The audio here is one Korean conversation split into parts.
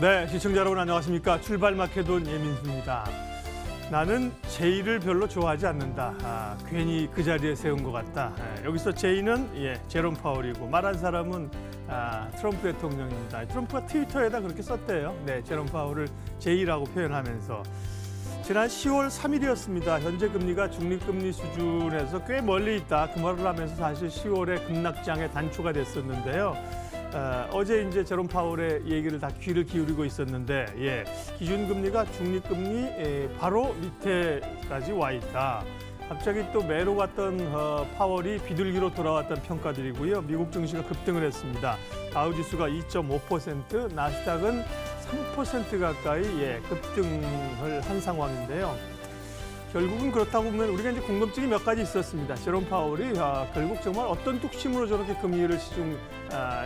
네, 시청자 여러분 안녕하십니까. 출발 마케돈 예민수입니다. 나는 제의를 별로 좋아하지 않는다. 괜히 그 자리에 세운 것 같다. 여기서 제의는 제롬 파월이고 말한 사람은 트럼프 대통령입니다. 트럼프가 트위터에다 그렇게 썼대요. 네, 제롬 파월을 제의라고 표현하면서. 지난 10월 3일이었습니다. 현재 금리가 중립금리 수준에서 꽤 멀리 있다. 그 말을 하면서 사실 10월에 급락장에 단초가 됐었는데요. 어제 이제 제롬 파월의 얘기를 다 귀를 기울이고 있었는데, 기준금리가 중립금리 바로 밑에까지 와 있다. 갑자기 또 매로 갔던 파월이 비둘기로 돌아왔던 평가들이고요. 미국 증시가 급등을 했습니다. 다우지수가 2.5%, 나스닥은 3% 가까이 급등을 한 상황인데요. 결국은 그렇다고 보면 우리가 이제 궁금증이 몇 가지 있었습니다. 제롬 파월이 결국 정말 어떤 뚝심으로 저렇게 금리를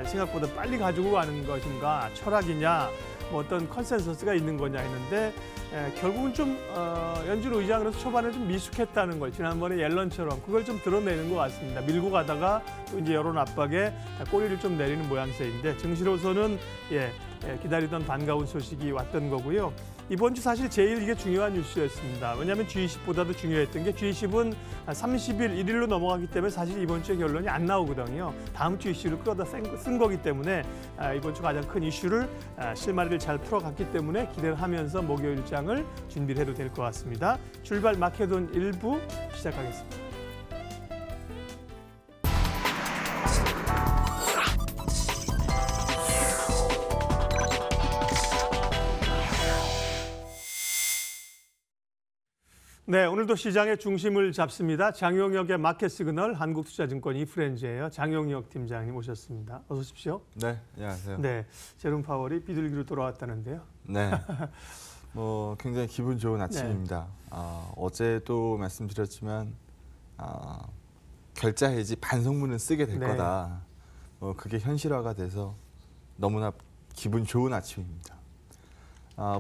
생각보다 빨리 가지고 가는 것인가, 철학이냐, 뭐 어떤 컨센서스가 있는 거냐 했는데 결국은 좀 연준 의장으로서 초반에 좀 미숙했다는 걸 지난번에 옐런처럼 그걸 좀 드러내는 것 같습니다. 밀고 가다가 또 이제 여론 압박에 꼬리를 좀 내리는 모양새인데 증시로서는 기다리던 반가운 소식이 왔던 거고요. 이번 주 사실 제일 이게 중요한 뉴스였습니다. 왜냐하면 G20보다도 중요했던 게 G20은 30일, 1일로 넘어가기 때문에 사실 이번 주에 결론이 안 나오거든요. 다음 주 이슈를 끌어다 쓴 거기 때문에 이번 주 가장 큰 이슈를 실마리를 잘 풀어갔기 때문에 기대를 하면서 목요일장을 준비를 해도 될 것 같습니다. 출발 마케돈 1부 시작하겠습니다. 네, 오늘도 시장의 중심을 잡습니다. 장용혁의 마켓 시그널 한국투자증권 이프렌즈예요. 장용혁 팀장님 오셨습니다. 어서 오십시오. 네, 안녕하세요. 네, 제롬 파월이 비둘기로 돌아왔다는데요. 네, 굉장히 기분 좋은 아침입니다. 네. 어제도 말씀드렸지만 결자 해지 반성문은 쓰게 될 거다. 그게 현실화가 돼서 너무나 기분 좋은 아침입니다.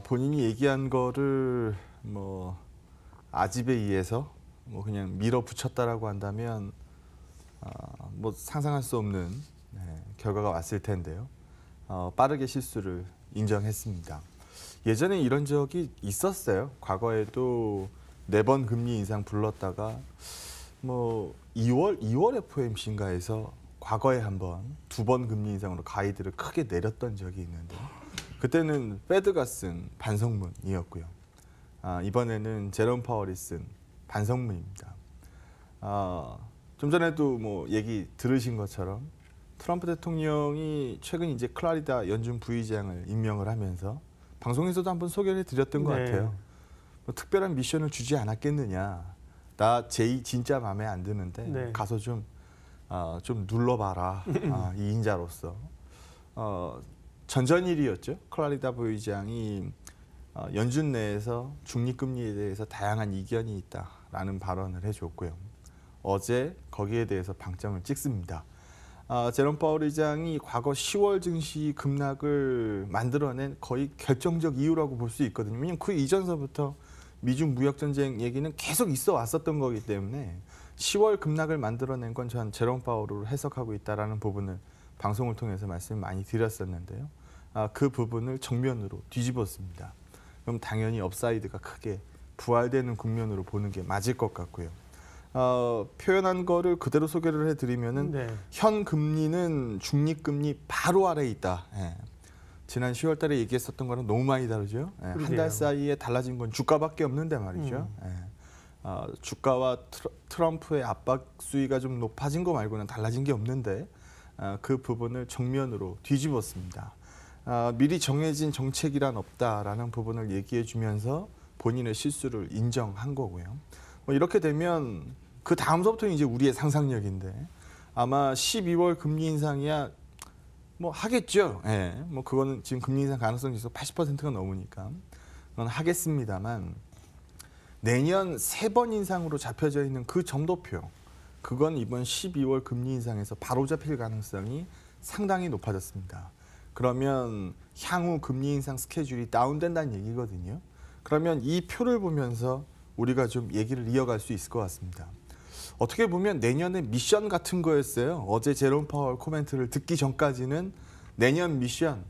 본인이 얘기한 거를 아집에 의해서 그냥 밀어붙였다라고 한다면 상상할 수 없는 결과가 왔을 텐데요. 빠르게 실수를 인정했습니다. 예전에 이런 적이 있었어요. 과거에도 4번 금리 인상 불렀다가 2월 FOMC인가에서 과거에 한 번 2번 금리 인상으로 가이드를 크게 내렸던 적이 있는데 그때는 페드가 쓴 반성문이었고요. 이번에는 제롬 파월이 쓴 반성문입니다. 좀 전에도 얘기 들으신 것처럼 트럼프 대통령이 최근 이제 클라리다 연준 부의장을 임명을 하면서 방송에서도 한번 소개를 해드렸던 것 같아요. 특별한 미션을 주지 않았겠느냐. 나 제의 진짜 마음에 안 드는데 가서 좀 눌러봐라. 이인자로서. 전전일이었죠. 클라리다 부의장이 연준 내에서 중립금리에 대해서 다양한 이견이 있다라는 발언을 해줬고요. 어제 거기에 대해서 방점을 찍습니다. 제롬 파월 의장이 과거 10월 증시 급락을 만들어낸 거의 결정적 이유라고 볼 수 있거든요. 왜냐하면 그 이전서부터 미중 무역전쟁 얘기는 계속 있어 왔었던 거기 때문에 10월 급락을 만들어낸 건 전 제롬 파월으로 해석하고 있다는 부분을 방송을 통해서 말씀을 많이 드렸었는데요. 그 부분을 정면으로 뒤집었습니다. 그럼 당연히 업사이드가 크게 부활되는 국면으로 보는 게 맞을 것 같고요. 표현한 거를 그대로 소개를 해드리면은 현 금리는 중립금리 바로 아래에 있다. 지난 10월 달에 얘기했었던 거랑 너무 많이 다르죠. 한 달 사이에 달라진 건 주가밖에 없는데 말이죠. 주가와 트럼프의 압박 수위가 좀 높아진 거 말고는 달라진 게 없는데 그 부분을 정면으로 뒤집었습니다. 미리 정해진 정책이란 없다라는 부분을 얘기해 주면서 본인의 실수를 인정한 거고요. 이렇게 되면 그 다음서부터는 이제 우리의 상상력인데 아마 12월 금리 인상이야 하겠죠. 그거는 지금 금리 인상 가능성 지수 80%가 넘으니까 그건 하겠습니다만 내년 3번 인상으로 잡혀져 있는 그 점도표 그건 이번 12월 금리 인상에서 바로 잡힐 가능성이 상당히 높아졌습니다. 그러면 향후 금리 인상 스케줄이 다운된다는 얘기거든요. 그러면 이 표를 보면서 우리가 좀 얘기를 이어갈 수 있을 것 같습니다. 어떻게 보면 내년의 미션 같은 거였어요. 어제 제롬 파월 코멘트를 듣기 전까지는 내년 미션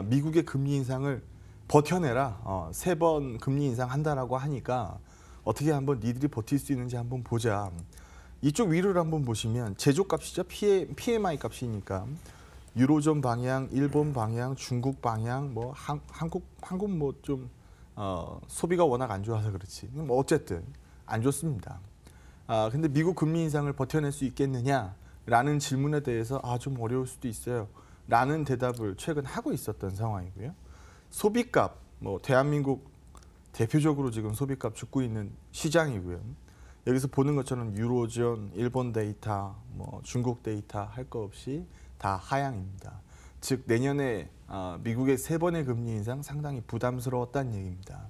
미국의 금리 인상을 버텨내라. 3번 금리 인상한다라고 하니까 어떻게 한번 니들이 버틸 수 있는지 한번 보자. 이쪽 위를 한번 보시면 제조값이죠. PMI 값이니까 유로존 방향, 일본 방향, 중국 방향, 뭐 한국 뭐 좀 소비가 워낙 안 좋아서 그렇지. 뭐 어쨌든 안 좋습니다. 근데 미국 금리 인상을 버텨낼 수 있겠느냐라는 질문에 대해서 좀 어려울 수도 있어요. 라는 대답을 최근 하고 있었던 상황이고요. 소비값, 뭐 대한민국 대표적으로 지금 소비값 죽고 있는 시장이고요. 여기서 보는 것처럼 유로존, 일본 데이터, 뭐 중국 데이터 할 거 없이 다 하향입니다. 즉 내년에 미국의 3번의 금리 인상 상당히 부담스러웠다는 얘기입니다.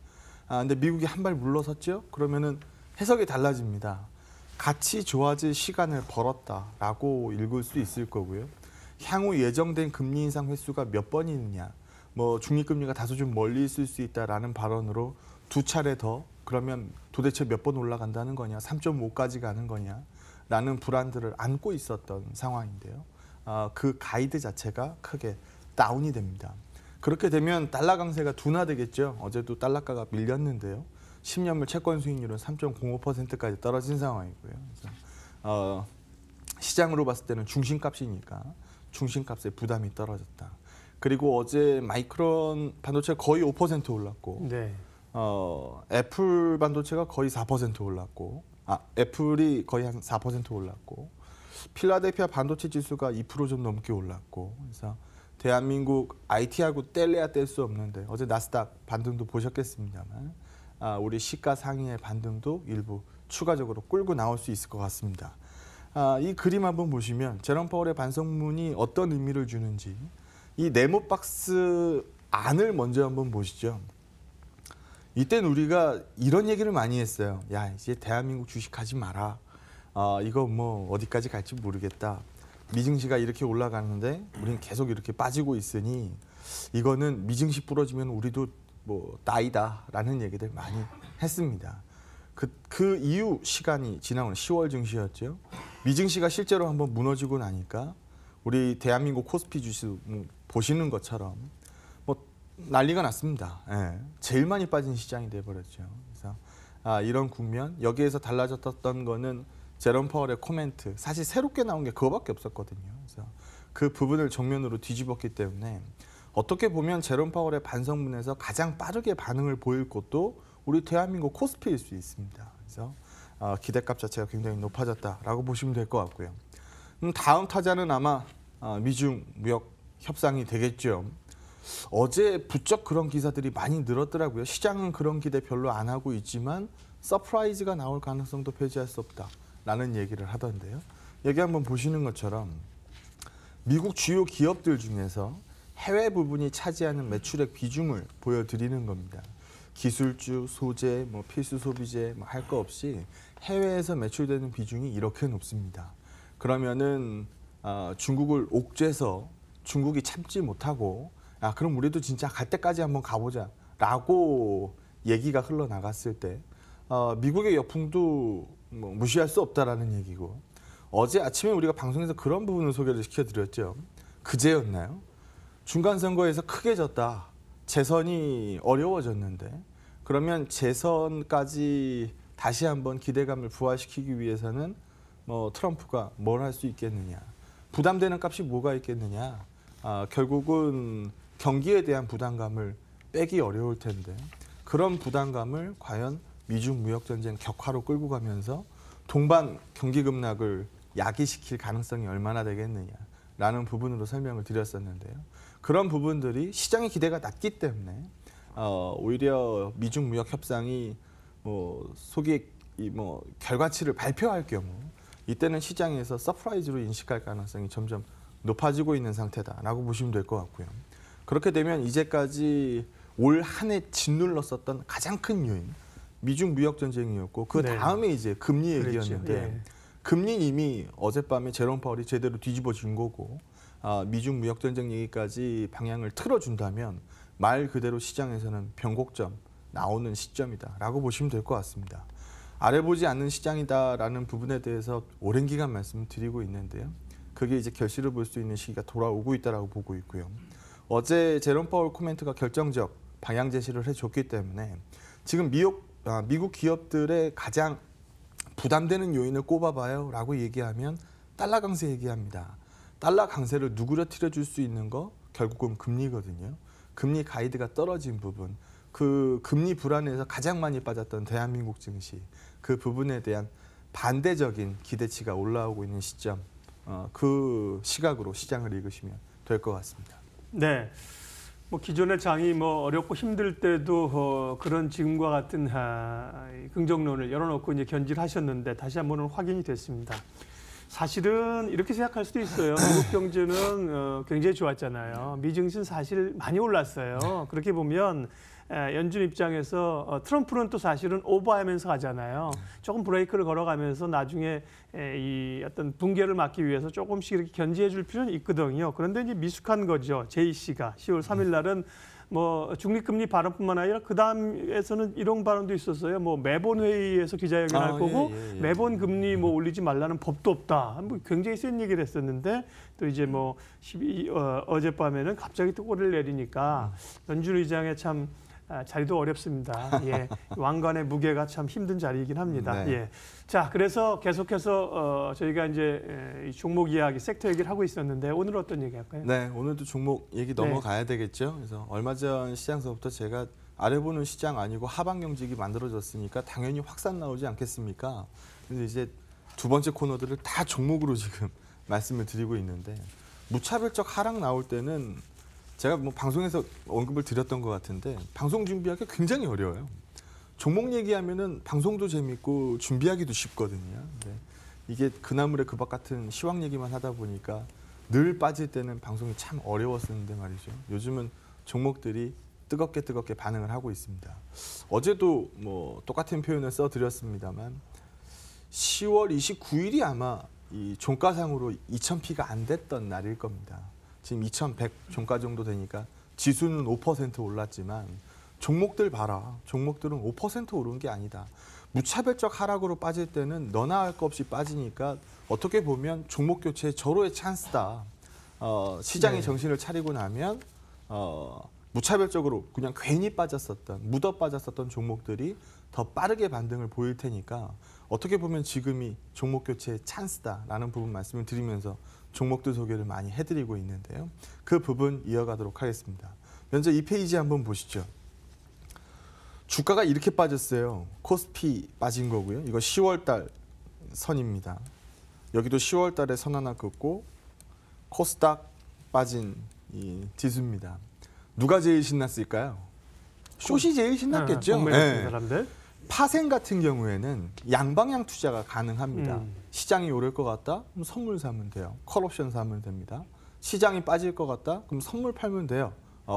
근데 미국이 한 발 물러섰죠? 그러면은 해석이 달라집니다. 같이 좋아질 시간을 벌었다라고 읽을 수 있을 거고요. 향후 예정된 금리 인상 횟수가 몇 번이느냐, 뭐 중립금리가 다소 좀 멀리 있을 수 있다라는 발언으로 2차례 더 그러면 도대체 몇 번 올라간다는 거냐, 3.5까지 가는 거냐라는 불안들을 안고 있었던 상황인데요. 그 가이드 자체가 크게 다운이 됩니다. 그렇게 되면 달러 강세가 둔화되겠죠. 어제도 달러가가 밀렸는데요. 10년물 채권 수익률은 3.05%까지 떨어진 상황이고요. 그래서 시장으로 봤을 때는 중심값이니까 중심값에 부담이 떨어졌다. 그리고 어제 마이크론 반도체가 거의 5% 올랐고 네. 애플 반도체가 거의 4% 올랐고 애플이 거의 한 4% 올랐고 필라델피아 반도체 지수가 2% 좀 넘게 올랐고 그래서 대한민국 IT하고 뗄래야 뗄 수 없는데 어제 나스닥 반등도 보셨겠습니다만 우리 시가 상위의 반등도 일부 추가적으로 끌고 나올 수 있을 것 같습니다. 이 그림 한번 보시면 제롬 파월의 반성문이 어떤 의미를 주는지 이 네모 박스 안을 먼저 한번 보시죠. 이때는 우리가 이런 얘기를 많이 했어요. 야, 이제 대한민국 주식하지 마라. 이거 뭐 어디까지 갈지 모르겠다. 미증시가 이렇게 올라가는데 우리는 계속 이렇게 빠지고 있으니 이거는 미증시 부러지면 우리도 뭐 따이다라는 얘기들 많이 했습니다. 그 이후 시간이 지나온 10월 증시였죠. 미증시가 실제로 한번 무너지고 나니까 우리 대한민국 코스피 지수 보시는 것처럼 뭐 난리가 났습니다. 예, 제일 많이 빠진 시장이 돼버렸죠. 그래서 이런 국면 여기에서 달라졌던 거는 제롬 파월의 코멘트 사실 새롭게 나온 게 그거밖에 없었거든요. 그래서 그 부분을 정면으로 뒤집었기 때문에 어떻게 보면 제롬 파월의 반성문에서 가장 빠르게 반응을 보일 곳도 우리 대한민국 코스피일 수 있습니다. 그래서 기대값 자체가 굉장히 높아졌다라고 보시면 될 것 같고요. 다음 타자는 아마 미중 무역 협상이 되겠죠. 어제 부쩍 그런 기사들이 많이 늘었더라고요. 시장은 그런 기대 별로 안 하고 있지만 서프라이즈가 나올 가능성도 배제할 수 없다라는 얘기를 하던데요. 여기 한번 보시는 것처럼 미국 주요 기업들 중에서 해외 부분이 차지하는 매출액 비중을 보여드리는 겁니다. 기술주, 소재, 뭐 필수 소비재 뭐 할 거 없이 해외에서 매출되는 비중이 이렇게 높습니다. 그러면은 중국을 옥죄서 중국이 참지 못하고 그럼 우리도 진짜 갈 때까지 한번 가보자라고 얘기가 흘러나갔을 때 미국의 역풍도 뭐 무시할 수 없다라는 얘기고 어제 아침에 우리가 방송에서 그런 부분을 소개를 시켜드렸죠. 그제였나요? 중간선거에서 크게 졌다. 재선이 어려워졌는데 그러면 재선까지 다시 한번 기대감을 부활시키기 위해서는 뭐 트럼프가 뭘 할 수 있겠느냐. 부담되는 값이 뭐가 있겠느냐. 결국은 경기에 대한 부담감을 빼기 어려울 텐데 그런 부담감을 과연 미중 무역전쟁 격화로 끌고 가면서 동반 경기 급락을 야기시킬 가능성이 얼마나 되겠느냐라는 부분으로 설명을 드렸었는데요. 그런 부분들이 시장의 기대가 낮기 때문에 오히려 미중 무역 협상이 결과치를 발표할 경우 이때는 시장에서 서프라이즈로 인식할 가능성이 점점 높아지고 있는 상태다라고 보시면 될 것 같고요. 그렇게 되면 이제까지 올 한 해 짓눌렀었던 가장 큰 요인 미중 무역 전쟁이었고 그 다음에 이제 금리 얘기였는데 예. 금리는 이미 어젯밤에 제롬 파월이 제대로 뒤집어진 거고 미중 무역 전쟁 얘기까지 방향을 틀어준다면 말 그대로 시장에서는 변곡점 나오는 시점이다라고 보시면 될 것 같습니다. 아래 보지 않는 시장이다라는 부분에 대해서 오랜 기간 말씀을 드리고 있는데요. 그게 이제 결실을 볼 수 있는 시기가 돌아오고 있다라고 보고 있고요. 어제 제롬 파월 코멘트가 결정적 방향 제시를 해줬기 때문에 지금 미국 기업들의 가장 부담되는 요인을 꼽아봐요 라고 얘기하면 달러 강세 얘기합니다. 달러 강세를 누그러뜨려 줄 수 있는 거 결국은 금리거든요. 금리 가이드가 떨어진 부분, 그 금리 불안에서 가장 많이 빠졌던 대한민국 증시, 그 부분에 대한 반대적인 기대치가 올라오고 있는 시점, 그 시각으로 시장을 읽으시면 될 것 같습니다. 네. 뭐 기존의 장이 뭐 어렵고 힘들 때도 그런 지금과 같은 긍정론을 열어놓고 이제 견지하셨는데 다시 한번은 확인이 됐습니다. 사실은 이렇게 생각할 수도 있어요. 미국 경제는 굉장히 좋았잖아요. 미증시는 사실 많이 올랐어요. 그렇게 보면 연준 입장에서 트럼프는 또 사실은 오버하면서 가잖아요. 조금 브레이크를 걸어가면서 나중에 이 어떤 붕괴를 막기 위해서 조금씩 이렇게 견지해 줄 필요는 있거든요. 그런데 이제 미숙한 거죠. 제이 씨가 10월 3일 날은 뭐 중립금리 발언뿐만 아니라 그 다음에서는 이런 발언도 있었어요. 뭐 매번 회의에서 기자회견할 거고 매번 금리 뭐 올리지 말라는 법도 없다. 뭐 굉장히 센 얘기를 했었는데 또 이제 뭐 어젯밤에는 갑자기 또 꼬리를 내리니까 연준 의장의 참 자리도 어렵습니다. 예, 왕관의 무게가 참 힘든 자리이긴 합니다. 네. 예. 자, 그래서 계속해서 저희가 이제 종목 이야기, 섹터 얘기를 하고 있었는데 오늘 어떤 얘기 할까요? 네, 오늘도 종목 얘기 넘어가야 되겠죠. 그래서 얼마 전 시장서부터 제가 아래 보는 시장 아니고 하방 경직이 만들어졌으니까 당연히 확산 나오지 않겠습니까? 근데 이제 두 번째 코너들을 다 종목으로 지금 말씀을 드리고 있는데 무차별적 하락 나올 때는 제가 뭐 방송에서 언급을 드렸던 것 같은데 방송 준비하기 굉장히 어려워요. 종목 얘기하면은 방송도 재밌고 준비하기도 쉽거든요. 근데 이게 그나물의 그밥 같은 시황 얘기만 하다 보니까 늘 빠질 때는 방송이 참 어려웠었는데 말이죠. 요즘은 종목들이 뜨겁게 반응을 하고 있습니다. 어제도 뭐 똑같은 표현을 써드렸습니다만 10월 29일이 아마 이 종가상으로 2,000피가 안 됐던 날일 겁니다. 지금 2,100 종가 정도 되니까 지수는 5% 올랐지만 종목들 봐라. 종목들은 5% 오른 게 아니다. 무차별적 하락으로 빠질 때는 너나 할 것 없이 빠지니까 어떻게 보면 종목 교체의 절호의 찬스다. 시장이 정신을 차리고 나면 무차별적으로 그냥 괜히 빠졌었던, 묻어 빠졌었던 종목들이 더 빠르게 반등을 보일 테니까 어떻게 보면 지금이 종목 교체의 찬스다라는 부분 말씀을 드리면서 종목들 소개를 많이 해드리고 있는데요. 그 부분 이어가도록 하겠습니다. 먼저 이 페이지 한번 보시죠. 주가가 이렇게 빠졌어요. 코스피 빠진 거고요. 이거 10월 달 선입니다. 여기도 10월 달에 선 하나 긋고 코스닥 빠진 이 지수입니다. 누가 제일 신났을까요? 숏이 제일 신났겠죠. 네. 사람들. 파생 같은 경우에는 양방향 투자가 가능합니다. 시장이 오를 것 같다? 그럼 선물 사면 돼요. 콜옵션 사면 됩니다. 시장이 빠질 것 같다? 그럼 선물 팔면 돼요.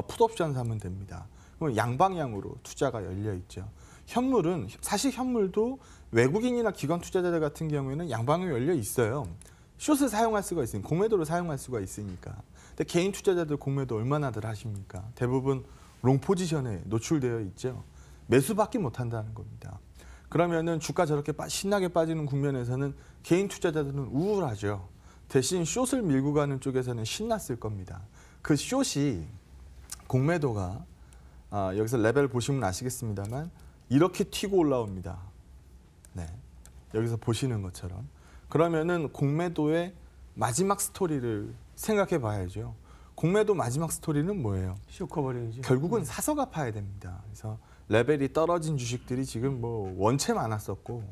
풋옵션 사면 됩니다. 그럼 양방향으로 투자가 열려 있죠. 현물은 사실 현물도 외국인이나 기관 투자자들 같은 경우에는 양방향 열려 있어요. 숏을 사용할 수가 있으니까, 공매도를 사용할 수가 있으니까. 근데 개인 투자자들 공매도 얼마나들 하십니까? 대부분 롱 포지션에 노출되어 있죠. 매수밖에 못한다는 겁니다. 그러면은 주가 저렇게 신나게 빠지는 국면에서는 개인 투자자들은 우울하죠. 대신 숏을 밀고 가는 쪽에서는 신났을 겁니다. 그 숏이 공매도가 여기서 레벨 보시면 아시겠습니다만 이렇게 튀고 올라옵니다. 네, 여기서 보시는 것처럼. 그러면은 공매도의 마지막 스토리를 생각해 봐야죠. 공매도 마지막 스토리는 뭐예요? 쇼커버링이죠. 결국은 사서 갚아야 됩니다. 그래서 레벨이 떨어진 주식들이 지금 뭐 원체 많았었고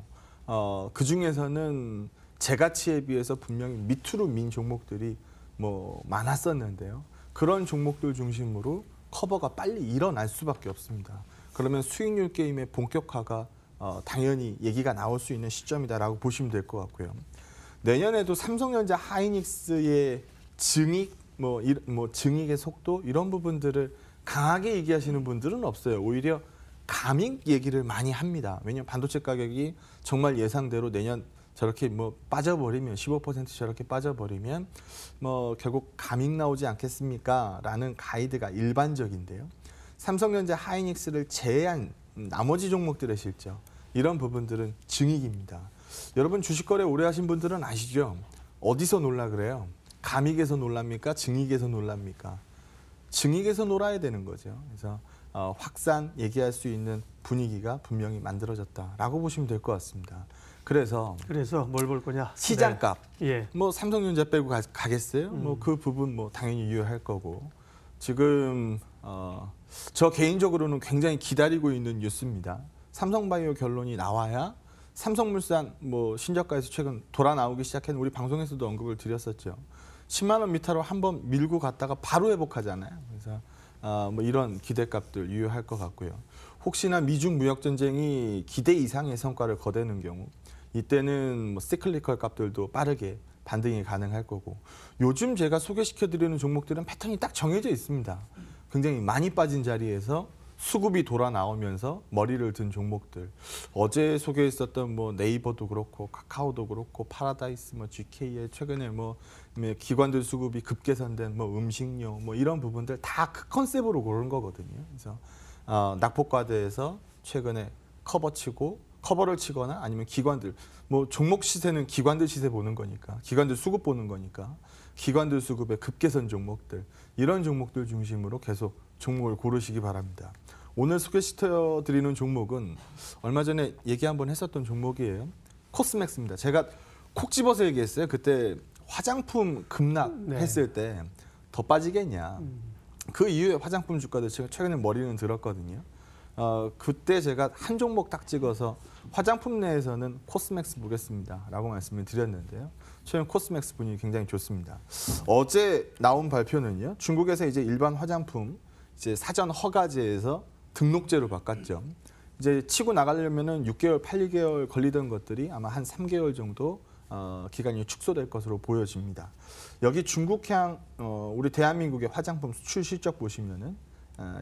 그 중에서는 제 가치에 비해서 분명히 밑으로 민 종목들이 뭐 많았었는데요. 그런 종목들 중심으로 커버가 빨리 일어날 수밖에 없습니다. 그러면 수익률 게임의 본격화가 당연히 얘기가 나올 수 있는 시점이다라고 보시면 될 것 같고요. 내년에도 삼성전자 하이닉스의 증익, 증익의 속도 이런 부분들을 강하게 얘기하시는 분들은 없어요. 오히려 감익 얘기를 많이 합니다. 왜냐하면 반도체 가격이 정말 예상대로 내년 저렇게 뭐 빠져버리면 15% 저렇게 빠져버리면 뭐 결국 감익 나오지 않겠습니까? 라는 가이드가 일반적인데요. 삼성전자 하이닉스를 제외한 나머지 종목들의 실적 이런 부분들은 증익입니다. 여러분 주식 거래 오래 하신 분들은 아시죠? 어디서 놀라 그래요? 감익에서 놀랍니까? 증익에서 놀랍니까? 증익에서 놀아야 되는 거죠. 그래서 확산 얘기할 수 있는 분위기가 분명히 만들어졌다라고 보시면 될 것 같습니다. 그래서 뭘 볼 거냐? 시장값, 네. 예. 뭐 삼성전자 빼고 가겠어요? 뭐 그 부분 뭐 당연히 유효할 거고 지금 저 개인적으로는 굉장히 기다리고 있는 뉴스입니다. 삼성바이오 결론이 나와야 삼성물산 뭐 신저가에서 최근 돌아 나오기 시작했는 우리 방송에서도 언급을 드렸었죠. 10만 원 미터로 한번 밀고 갔다가 바로 회복하잖아요. 그래서 뭐 이런 기대값들 유효할 것 같고요. 혹시나 미중 무역 전쟁이 기대 이상의 성과를 거두는 경우 이때는 뭐 시클리컬 값들도 빠르게 반등이 가능할 거고 요즘 제가 소개시켜드리는 종목들은 패턴이 딱 정해져 있습니다. 굉장히 많이 빠진 자리에서 수급이 돌아 나오면서 머리를 든 종목들. 어제 소개했었던 뭐 네이버도 그렇고 카카오도 그렇고 파라다이스, 뭐 GK에 최근에 뭐 기관들 수급이 급개선된 뭐 음식료 뭐 이런 부분들 다 그 컨셉으로 고른 거거든요. 그래서 낙폭과대에서 최근에 커버를 치거나 아니면 기관들 뭐 종목 시세는 기관들 시세 보는 거니까 기관들 수급 보는 거니까 기관들 수급의 급개선 종목들 이런 종목들 중심으로 계속 종목을 고르시기 바랍니다. 오늘 소개시켜드리는 종목은 얼마 전에 얘기 한번 했었던 종목이에요. 코스맥스입니다. 제가 콕 집어서 얘기했어요. 그때 화장품 급락했을 때 더 빠지겠냐. 그 이후에 화장품 주가도 최근에 머리는 들었거든요. 그때 제가 한 종목 딱 찍어서 화장품 내에서는 코스맥스 보겠습니다 라고 말씀을 드렸는데요. 최근 코스맥스 분위기 굉장히 좋습니다. 어제 나온 발표는요. 중국에서 이제 일반 화장품 이제 사전 허가제에서 등록제로 바꿨죠. 이제 치고 나가려면은 6개월, 8개월 걸리던 것들이 아마 한 3개월 정도 기간이 축소될 것으로 보여집니다. 여기 중국향 우리 대한민국의 화장품 수출 실적 보시면은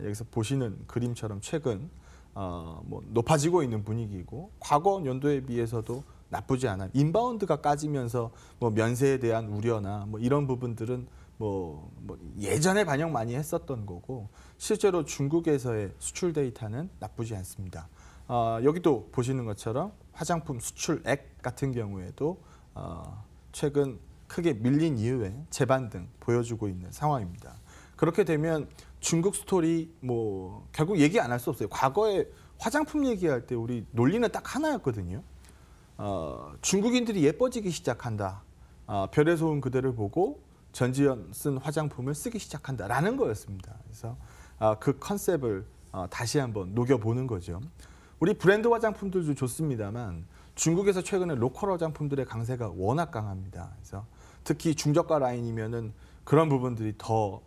여기서 보시는 그림처럼 최근 뭐 높아지고 있는 분위기이고 과거 연도에 비해서도 나쁘지 않아요. 인바운드가 까지면서 뭐 면세에 대한 우려나 뭐 이런 부분들은 뭐 예전에 반영 많이 했었던 거고 실제로 중국에서의 수출 데이터는 나쁘지 않습니다. 여기도 보시는 것처럼 화장품 수출액 같은 경우에도 최근 크게 밀린 이후에 재반등 보여주고 있는 상황입니다. 그렇게 되면 중국 스토리 뭐 결국 얘기 안 할 수 없어요. 과거에 화장품 얘기할 때 우리 논리는 딱 하나였거든요. 중국인들이 예뻐지기 시작한다. 별의 소음 그대를 보고 전지현 쓴 화장품을 쓰기 시작한다라는 거였습니다. 그래서 그 컨셉을 다시 한번 녹여보는 거죠. 우리 브랜드 화장품들도 좋습니다만 중국에서 최근에 로컬 화장품들의 강세가 워낙 강합니다. 그래서 특히 중저가 라인이면은 그런 부분들이 더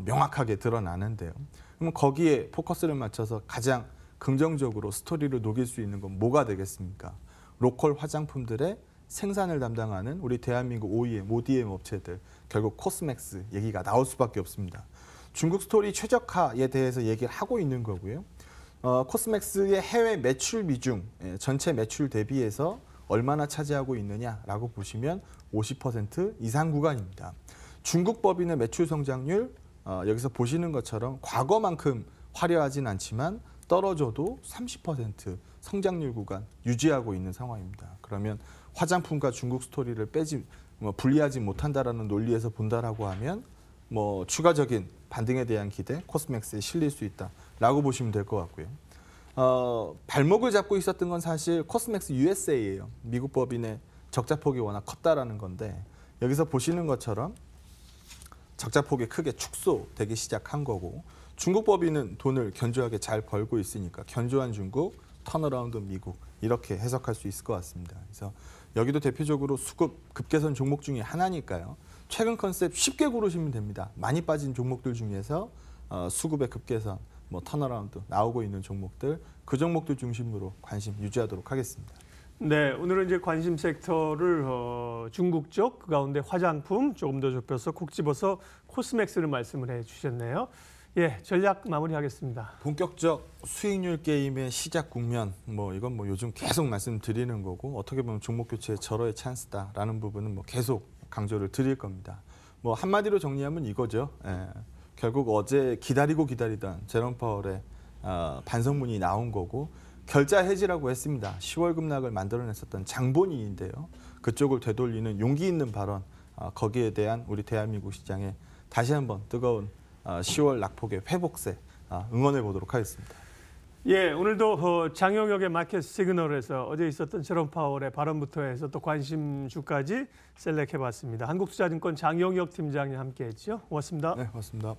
명확하게 드러나는데요. 그럼 거기에 포커스를 맞춰서 가장 긍정적으로 스토리를 녹일 수 있는 건 뭐가 되겠습니까? 로컬 화장품들의 생산을 담당하는 우리 대한민국 ODM 업체들, 결국 코스맥스 얘기가 나올 수밖에 없습니다. 중국 스토리 최적화에 대해서 얘기를 하고 있는 거고요. 코스맥스의 해외 매출 비중, 전체 매출 대비해서 얼마나 차지하고 있느냐라고 보시면 50% 이상 구간입니다. 중국 법인의 매출 성장률, 여기서 보시는 것처럼 과거만큼 화려하진 않지만 떨어져도 30% 성장률 구간 유지하고 있는 상황입니다. 그러면 화장품과 중국 스토리를 분리하지 못한다라는 논리에서 본다라고 하면 뭐 추가적인 반등에 대한 기대 코스맥스에 실릴 수 있다라고 보시면 될 것 같고요. 발목을 잡고 있었던 건 사실 코스맥스 USA예요. 미국 법인의 적자폭이 워낙 컸다라는 건데 여기서 보시는 것처럼 적자폭이 크게 축소되기 시작한 거고 중국 법인은 돈을 견조하게 잘 벌고 있으니까 견조한 중국, 턴어라운드 미국 이렇게 해석할 수 있을 것 같습니다. 그래서 여기도 대표적으로 수급 급개선 종목 중에 하나니까요. 최근 컨셉 쉽게 고르시면 됩니다. 많이 빠진 종목들 중에서 수급의 급개선, 뭐 턴어라운드 나오고 있는 종목들 그 종목들 중심으로 관심 유지하도록 하겠습니다. 네, 오늘은 이제 관심 섹터를 중국 쪽, 그 가운데 화장품 조금 더 좁혀서 콕 집어서 코스맥스를 말씀을 해주셨네요. 예, 전략 마무리하겠습니다. 본격적 수익률 게임의 시작 국면, 이건 요즘 계속 말씀드리는 거고 어떻게 보면 종목 교체의 절호의 찬스다라는 부분은 계속 강조를 드릴 겁니다. 한마디로 정리하면 이거죠. 결국 어제 기다리던 제롬 파월의 반성문이 나온 거고. 결자 해지라고 했습니다. 10월 급락을 만들어냈었던 장본인인데요. 그쪽을 되돌리는 용기 있는 발언, 거기에 대한 우리 대한민국 시장에 다시 한번 뜨거운 10월 낙폭의 회복세 응원해 보도록 하겠습니다. 예, 오늘도 장영혁의 마켓 시그널에서 어제 있었던 제롬 파월의 발언부터 해서 또 관심주까지 셀렉해봤습니다. 한국투자증권 장영혁 팀장님 함께했죠. 고맙습니다. 네, 고맙습니다.